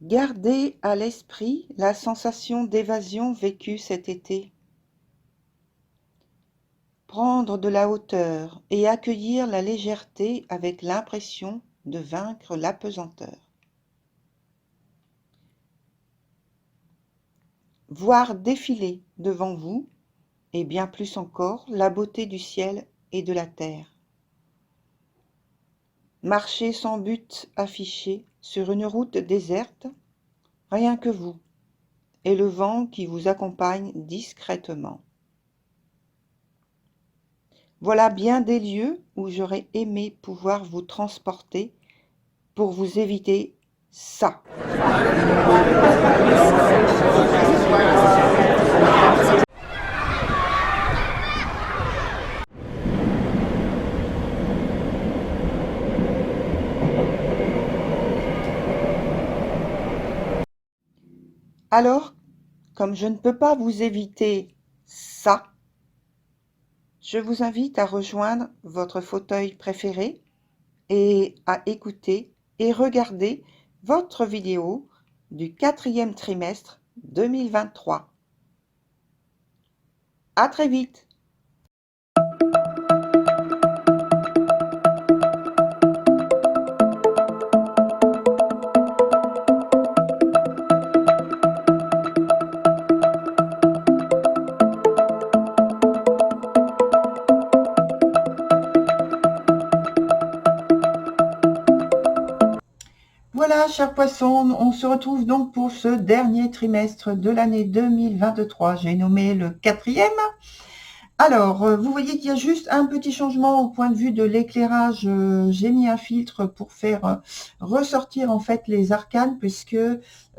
Gardez à l'esprit la sensation d'évasion vécue cet été. Prendre de la hauteur et accueillir la légèreté avec l'impression de vaincre l'apesanteur. Voir défiler devant vous, et bien plus encore, la beauté du ciel et de la terre. Marcher sans but affiché sur une route déserte, rien que vous, et le vent qui vous accompagne discrètement. Voilà bien des lieux où j'aurais aimé pouvoir vous transporter pour vous éviter ça. Alors, comme je ne peux pas vous éviter ça, je vous invite à rejoindre votre fauteuil préféré et à écouter et regarder votre vidéo du 4e trimestre 2023. À très vite! Voilà, chers poissons, on se retrouve donc pour ce dernier trimestre de l'année 2023. J'ai nommé le 4e. Alors, vous voyez qu'il y a juste un petit changement au point de vue de l'éclairage. J'ai mis un filtre pour faire ressortir en fait les arcanes, puisque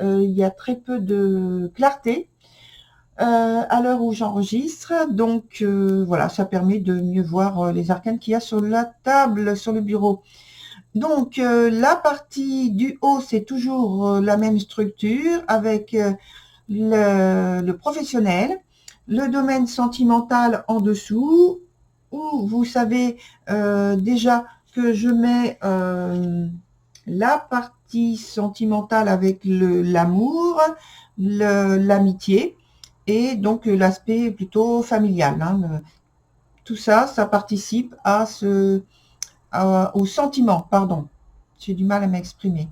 il y a très peu de clarté à l'heure où j'enregistre. Donc voilà, ça permet de mieux voir les arcanes qu'il y a sur la table, sur le bureau. Donc, la partie du haut, c'est toujours la même structure avec le professionnel, le domaine sentimental en dessous, où vous savez déjà que je mets la partie sentimentale avec l'amour, l'amitié et donc l'aspect plutôt familial. Hein. Tout ça, ça participe à au sentiment, pardon. J'ai du mal à m'exprimer.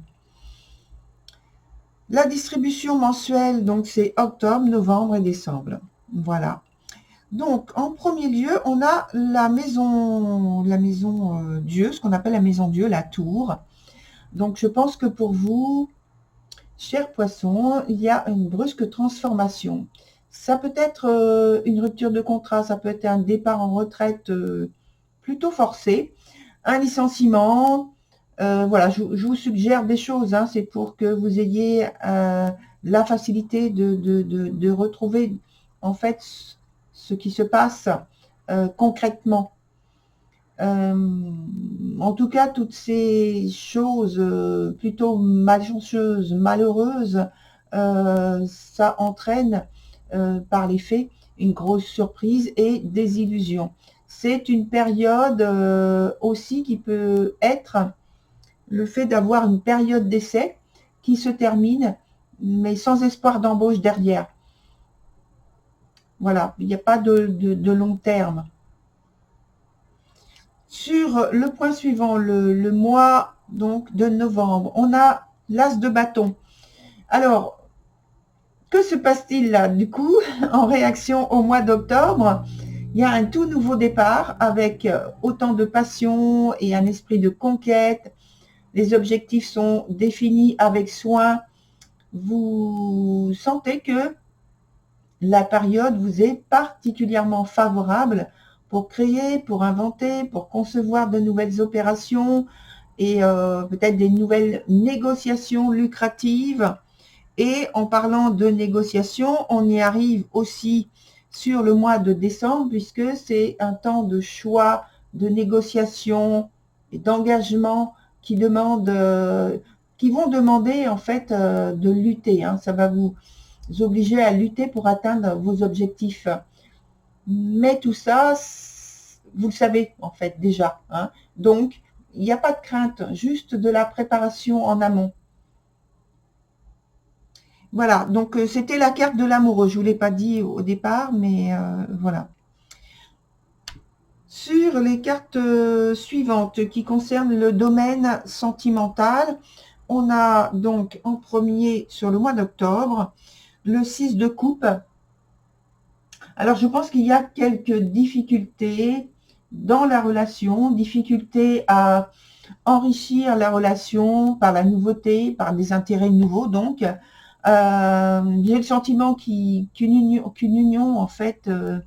La distribution mensuelle, donc c'est octobre, novembre et décembre. Voilà. Donc, en premier lieu, on a la maison Dieu, ce qu'on appelle la maison Dieu, la tour. Donc, je pense que pour vous, chers poissons, il y a une brusque transformation. Ça peut être une rupture de contrat, ça peut être un départ en retraite plutôt forcé, un licenciement. Voilà, je vous suggère des choses, hein, c'est pour que vous ayez la facilité de retrouver en fait ce qui se passe concrètement. En tout cas, toutes ces choses plutôt malchanceuses, malheureuses, ça entraîne par les faits une grosse surprise et désillusion. C'est une période aussi qui peut être le fait d'avoir une période d'essai qui se termine, mais sans espoir d'embauche derrière. Voilà, il n'y a pas de long terme. Sur le point suivant, le mois donc de novembre, on a l'as de bâton. Alors, que se passe-t-il là du coup en réaction au mois d'octobre? Il y a un tout nouveau départ avec autant de passion et un esprit de conquête. Les objectifs sont définis avec soin. Vous sentez que la période vous est particulièrement favorable pour créer, pour inventer, pour concevoir de nouvelles opérations et peut-être des nouvelles négociations lucratives. Et en parlant de négociations, on y arrive aussi sur le mois de décembre, puisque c'est un temps de choix, de négociation et d'engagement qui qui vont demander en fait de lutter. Hein. Ça va vous obliger à lutter pour atteindre vos objectifs. Mais tout ça, vous le savez en fait déjà. Hein. Donc, il n'y a pas de crainte, juste de la préparation en amont. Voilà, donc c'était la carte de l'amoureux. Je vous l'ai pas dit au départ, mais voilà. Sur les cartes suivantes qui concernent le domaine sentimental, on a donc en premier sur le mois d'octobre le 6 de coupe. Alors je pense qu'il y a quelques difficultés dans la relation, difficultés à enrichir la relation par la nouveauté, par des intérêts nouveaux donc. J'ai le sentiment qu'une union, en fait, que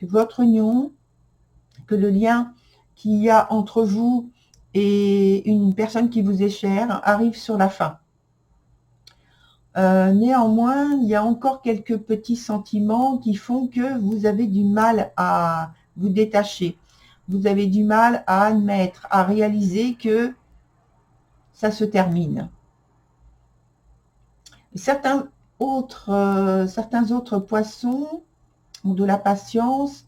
votre union, que le lien qu'il y a entre vous et une personne qui vous est chère arrive sur la fin. Néanmoins, il y a encore quelques petits sentiments qui font que vous avez du mal à vous détacher. Vous avez du mal à admettre, à réaliser que ça se termine. Certains autres poissons ont de la patience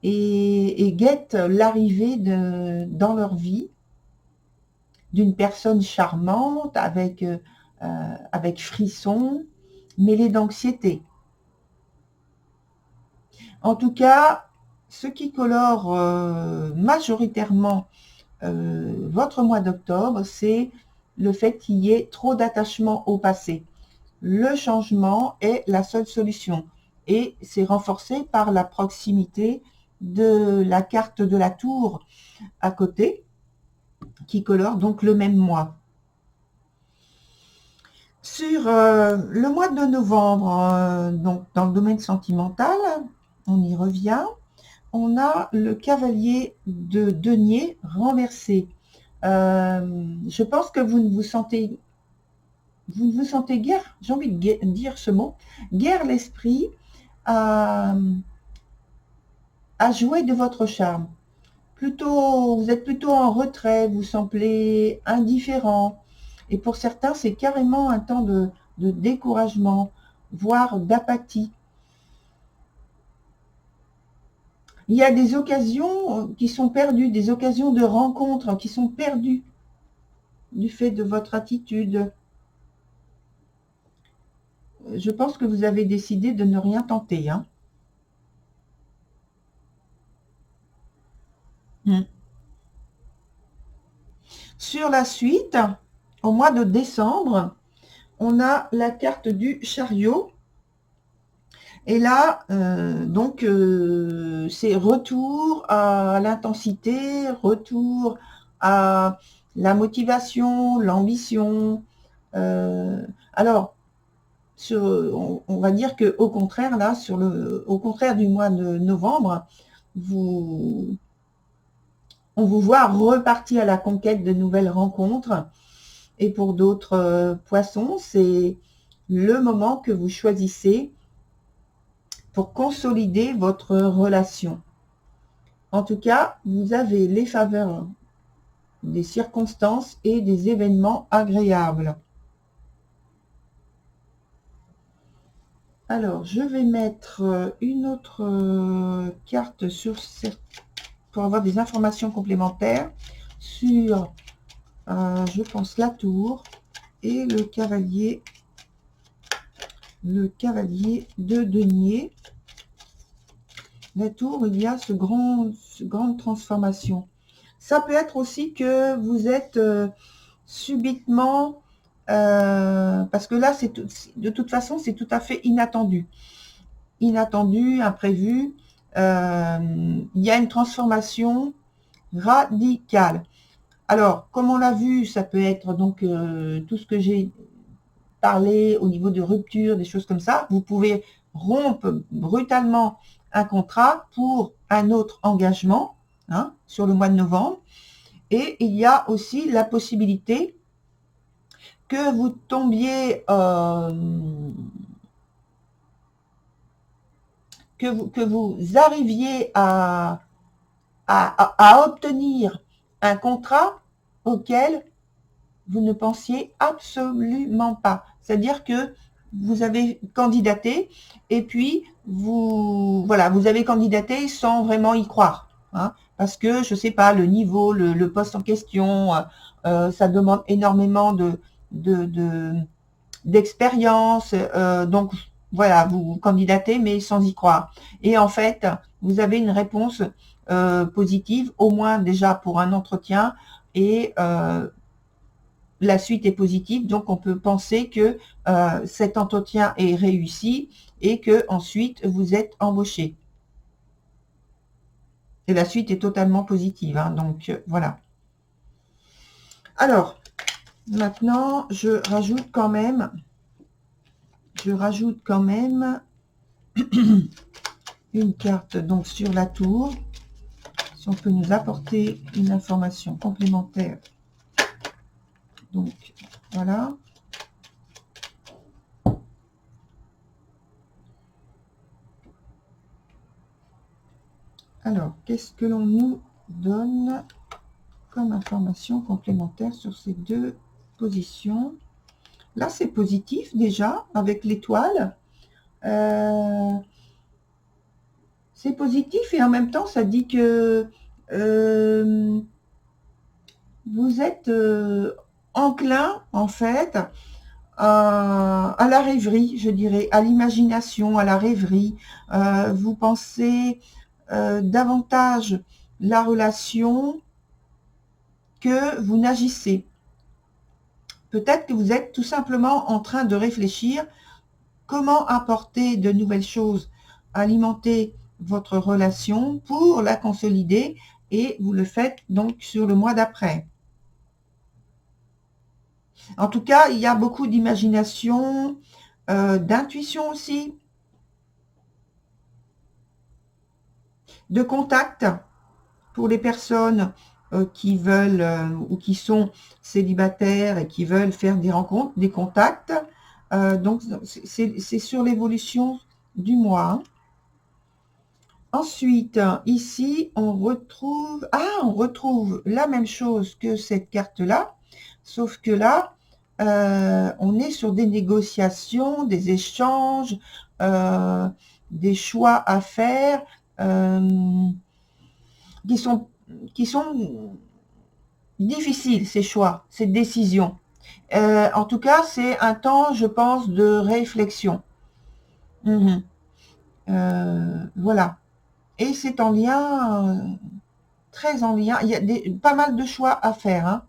et guettent l'arrivée dans leur vie d'une personne charmante avec frisson, mêlé d'anxiété. En tout cas, ce qui colore majoritairement votre mois d'octobre, c'est le fait qu'il y ait trop d'attachement au passé. Le changement est la seule solution et c'est renforcé par la proximité de la carte de la tour à côté qui colore donc le même mois. Sur le mois de novembre, donc dans le domaine sentimental, on y revient, on a le cavalier de denier renversé. Je pense que vous ne vous sentez guère, j'ai envie de dire ce mot, guère l'esprit à jouer de votre charme. Vous êtes plutôt en retrait, vous semblez indifférent. Et pour certains, c'est carrément un temps de découragement, voire d'apathie. Il y a des occasions qui sont perdues, des occasions de rencontres qui sont perdues du fait de votre attitude. Je pense que vous avez décidé de ne rien tenter. Hein. Sur la suite, au mois de décembre, on a la carte du chariot. Et là, c'est retour à l'intensité, retour à la motivation, l'ambition. Alors, on va dire que au contraire, là, au contraire du mois de novembre, on vous voit repartir à la conquête de nouvelles rencontres. Et pour d'autres poissons, c'est le moment que vous choisissez pour consolider votre relation. En tout cas, vous avez les faveurs des circonstances et des événements agréables. Alors, je vais mettre une autre carte pour avoir des informations complémentaires sur, je pense, la tour et le cavalier de denier. La tour, il y a ce grande transformation. Ça peut être aussi que vous êtes subitement, parce que là, de toute façon, c'est tout à fait inattendu. Inattendu, imprévu. Il y a une transformation radicale. Alors, comme on l'a vu, ça peut être donc tout ce que j'ai parlé au niveau de rupture, des choses comme ça. Vous pouvez rompre brutalement un contrat pour un autre engagement hein, sur le mois de novembre. Et il y a aussi la possibilité que vous tombiez, que vous arriviez à obtenir un contrat auquel vous ne pensiez absolument pas. C'est-à-dire que vous avez candidaté et puis vous avez candidaté sans vraiment y croire. Hein, parce que, je ne sais pas, le niveau, le poste en question, ça demande énormément d'expérience. Donc, voilà, vous candidatez, mais sans y croire. Et en fait, vous avez une réponse positive, au moins déjà pour un entretien, et la suite est positive, donc on peut penser que cet entretien est réussi et que ensuite vous êtes embauché. Et la suite est totalement positive, hein, donc voilà. Alors, maintenant, je rajoute quand même une carte donc sur la tour. Si on peut nous apporter une information complémentaire. Donc, voilà. Alors, qu'est-ce que l'on nous donne comme information complémentaire sur ces deux positions? Là, c'est positif déjà, avec l'étoile. C'est positif et en même temps, ça dit que vous êtes enclin, en fait, à la rêverie, je dirais, à l'imagination, à la rêverie. Vous pensez davantage la relation que vous n'agissez. Peut-être que vous êtes tout simplement en train de réfléchir comment apporter de nouvelles choses, alimenter votre relation pour la consolider, et vous le faites donc sur le mois d'après. En tout cas, il y a beaucoup d'imagination, d'intuition aussi, de contact pour les personnes qui veulent ou qui sont célibataires et qui veulent faire des rencontres, des contacts. Donc, c'est sur l'évolution du mois. Hein. Ensuite, ici, on retrouve la même chose que cette carte-là, sauf que là, on est sur des négociations, des échanges, des choix à faire, qui sont difficiles, ces choix, ces décisions. En tout cas, c'est un temps, je pense, de réflexion. Voilà. Et c'est en lien, très en lien. Il y a pas mal de choix à faire. Hein.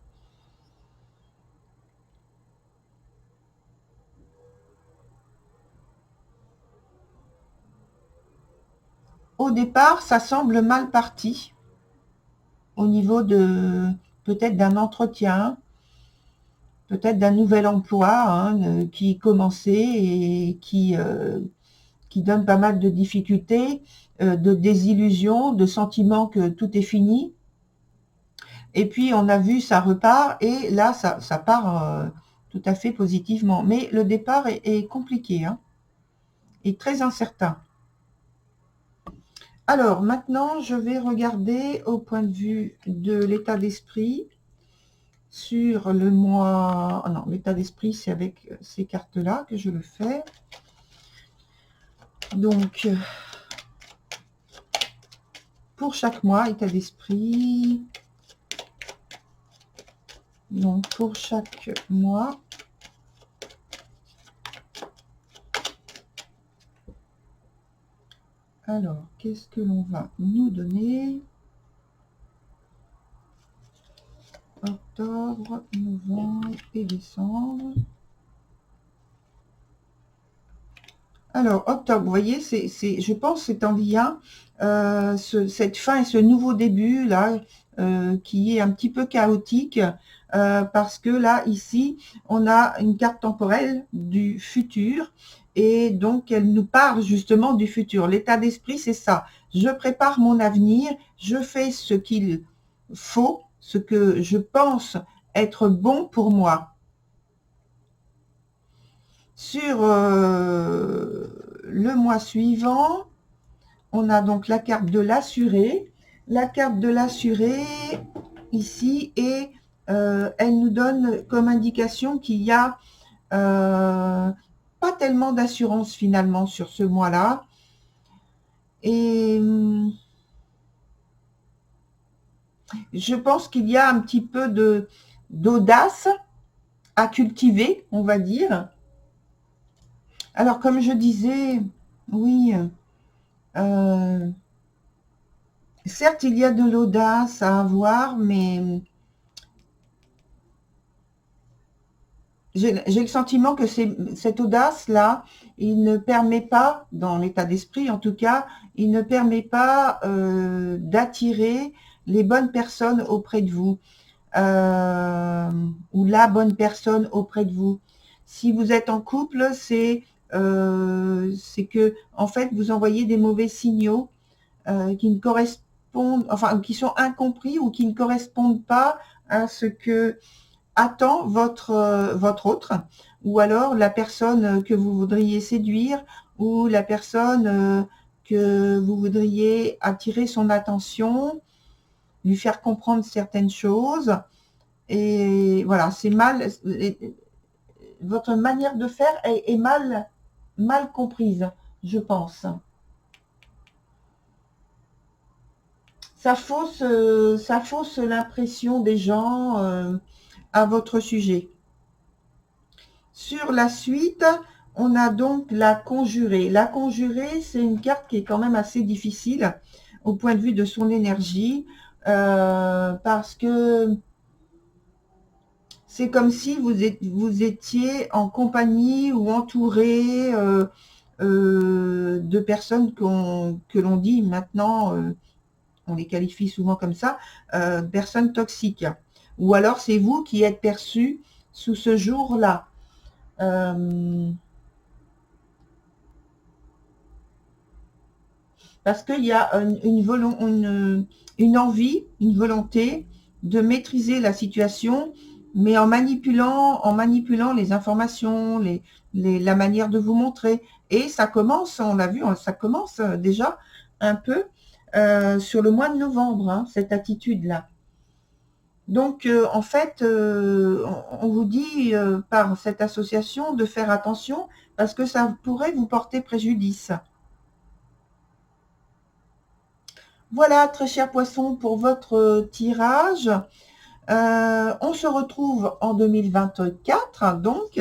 Au départ, ça semble mal parti au niveau de peut-être d'un entretien, peut-être d'un nouvel emploi hein, qui commençait et qui donne pas mal de difficultés, de désillusions, de sentiments que tout est fini. Et puis, on a vu, ça repart, et là, ça part tout à fait positivement. Mais le départ est compliqué, hein, et très incertain. Alors, maintenant, je vais regarder au point de vue de l'état d'esprit sur le mois... Ah non, l'état d'esprit, c'est avec ces cartes-là que je le fais. Donc, pour chaque mois, état d'esprit... Donc, pour chaque mois... Alors, qu'est-ce que l'on va nous donner? Octobre, novembre et décembre. Alors, octobre, vous voyez, je pense que c'est en lien, cette fin et ce nouveau début, là, qui est un petit peu chaotique, parce que là, ici, on a une carte temporelle du futur, et donc elle nous parle justement du futur. L'état d'esprit, c'est ça. Je prépare mon avenir, je fais ce qu'il faut, ce que je pense être bon pour moi. Sur le mois suivant, on a donc la carte de l'assuré. La carte de l'assuré, ici, et elle nous donne comme indication qu'il y a pas tellement d'assurance finalement sur ce mois-là. Et je pense qu'il y a un petit peu d'audace à cultiver, on va dire. Alors, comme je disais, oui, certes, il y a de l'audace à avoir, mais j'ai le sentiment que cette audace-là, il ne permet pas, dans l'état d'esprit en tout cas, il ne permet pas d'attirer les bonnes personnes auprès de vous, ou la bonne personne auprès de vous. Si vous êtes en couple, c'est que, en fait, vous envoyez des mauvais signaux qui ne correspondent, enfin, qui sont incompris ou qui ne correspondent pas à ce que attend votre autre, ou alors la personne que vous voudriez séduire, ou la personne que vous voudriez attirer son attention, lui faire comprendre certaines choses. Et voilà, c'est mal, votre manière de faire est mal comprise, je pense. Ça fausse l'impression des gens à votre sujet. Sur la suite, on a donc la conjurée. La conjurée, c'est une carte qui est quand même assez difficile au point de vue de son énergie, parce que c'est comme si vous étiez en compagnie ou entouré de personnes que l'on dit maintenant, on les qualifie souvent comme ça, personnes toxiques. Ou alors c'est vous qui êtes perçu sous ce jour-là. Parce qu'il y a une envie, une volonté de maîtriser la situation, mais en manipulant les informations, la manière de vous montrer. Et ça commence, on l'a vu, ça commence déjà un peu sur le mois de novembre, hein, cette attitude-là. Donc, en fait, on vous dit par cette association de faire attention parce que ça pourrait vous porter préjudice. Voilà, très cher poisson, pour votre tirage. On se retrouve en 2024, donc,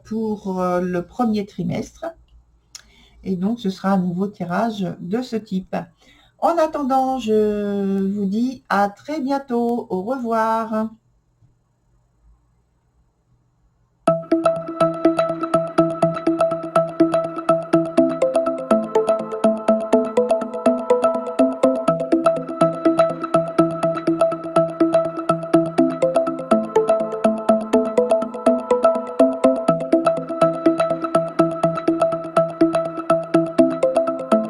pour le premier trimestre. Et donc, ce sera un nouveau tirage de ce type. En attendant, je vous dis à très bientôt. Au revoir.